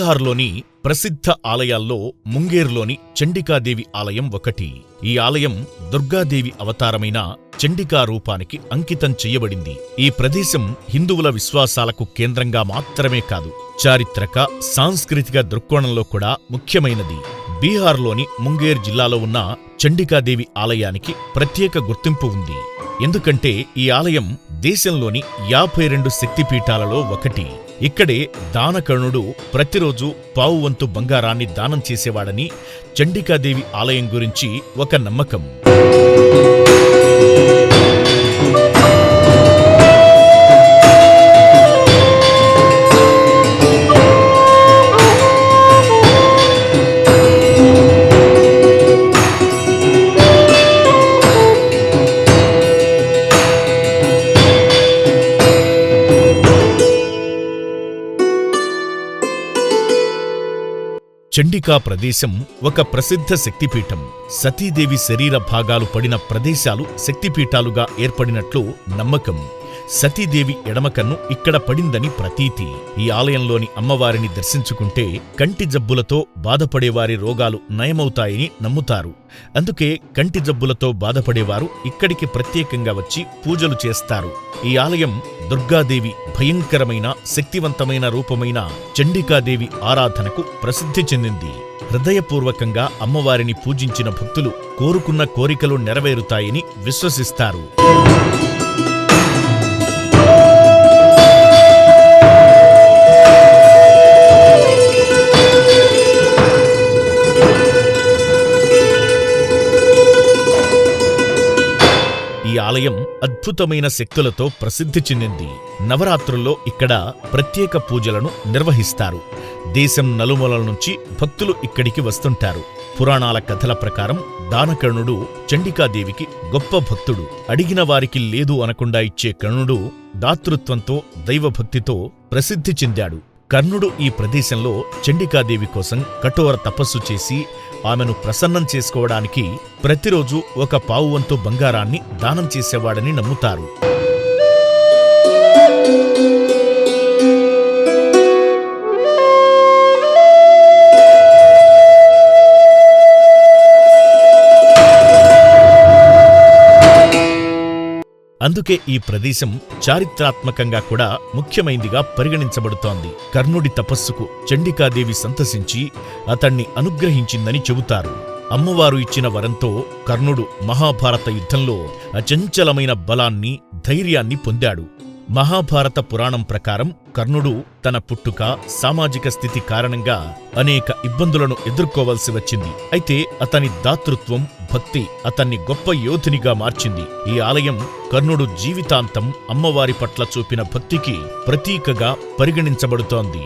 బీహార్లోని ప్రసిద్ధ ఆలయాల్లో ముంగేర్లోని చండికాదేవి ఆలయం ఒకటి. ఈ ఆలయం దుర్గాదేవి అవతారమైన చండికా రూపానికి అంకితం చెయ్యబడింది. ఈ ప్రదేశం హిందువుల విశ్వాసాలకు కేంద్రంగా మాత్రమే కాదు, చారిత్రక, సాంస్కృతిక దృక్కోణంలో కూడా ముఖ్యమైనది. బీహార్లోని ముంగేర్ జిల్లాలో ఉన్న చండికాదేవి ఆలయానికి ప్రత్యేక గుర్తింపు ఉంది. ఎందుకంటే ఈ ఆలయం దేశంలోని 52 శక్తిపీఠాలలో ఒకటి. ఇక్కడే దానకర్ణుడు ప్రతిరోజు పావువంతు బంగారాన్ని దానం చేసేవాడని చండికాదేవి ఆలయం గురించి ఒక నమ్మకం. చండికా ప్రదేశం ఒక ప్రసిద్ధ శక్తిపీఠం. సతీదేవి శరీర భాగాలు పడిన ప్రదేశాలు శక్తిపీఠాలుగా ఏర్పడినట్లు నమ్మకం. సతీదేవి ఎడమకన్ను ఇక్కడ పడిందని ప్రతీతి. ఈ ఆలయంలోని అమ్మవారిని దర్శించుకుంటే కంటి జబ్బులతో బాధపడేవారి రోగాలు నయమవుతాయని నమ్ముతారు. అందుకే కంటి జబ్బులతో బాధపడేవారు ఇక్కడికి ప్రత్యేకంగా వచ్చి పూజలు చేస్తారు. ఈ ఆలయం దుర్గాదేవి భయంకరమైన, శక్తివంతమైన రూపమైన చండికాదేవి ఆరాధనకు ప్రసిద్ధి చెందింది. హృదయపూర్వకంగా అమ్మవారిని పూజించిన భక్తులు కోరుకున్న కోరికలు నెరవేరుతాయని విశ్వసిస్తారు. ఈ ఆలయం అద్భుతమైన శక్తులతో ప్రసిద్ధి చెందింది. నవరాత్రుల్లో ఇక్కడ ప్రత్యేక పూజలను నిర్వహిస్తారు. దేశం నలుమూలల నుంచి భక్తులు ఇక్కడికి వస్తుంటారు. పురాణాల కథల ప్రకారం దానకర్ణుడు చండికాదేవికి గొప్ప భక్తుడు. అడిగిన వారికి లేదు అనకుండా ఇచ్చే కర్ణుడు దాతృత్వంతో, దైవభక్తితో ప్రసిద్ధి చెందాడు. కర్ణుడు ఈ ప్రదేశంలో చండికాదేవి కోసం కఠోర తపస్సు చేసి ఆమెను ప్రసన్నం చేసుకోవడానికి ప్రతిరోజు ఒక పావువంతు బంగారాన్ని దానం చేసేవాడని నమ్ముతారు. అందుకే ఈ ప్రదేశం చారిత్రాత్మకంగా కూడా ముఖ్యమైందిగా పరిగణించబడుతోంది. కర్ణుడి తపస్సుకు చండికాదేవి సంతసించి అతణ్ణి అనుగ్రహించిందని చెబుతారు. అమ్మవారు ఇచ్చిన వరంతో కర్ణుడు మహాభారత యుద్ధంలో అచంచలమైన బలాన్ని, ధైర్యాన్ని పొందాడు. మహాభారత పురాణం ప్రకారం కర్ణుడు తన పుట్టుక, సామాజిక స్థితి కారణంగా అనేక ఇబ్బందులను ఎదుర్కోవలసి వచ్చింది. అయితే అతని దాతృత్వం, భక్తి అతన్ని గొప్ప యోధునిగా మార్చింది. ఈ ఆలయం కర్ణుడు జీవితాంతం అమ్మవారి పట్ల చూపిన భక్తికి ప్రతీకగా పరిగణించబడుతోంది.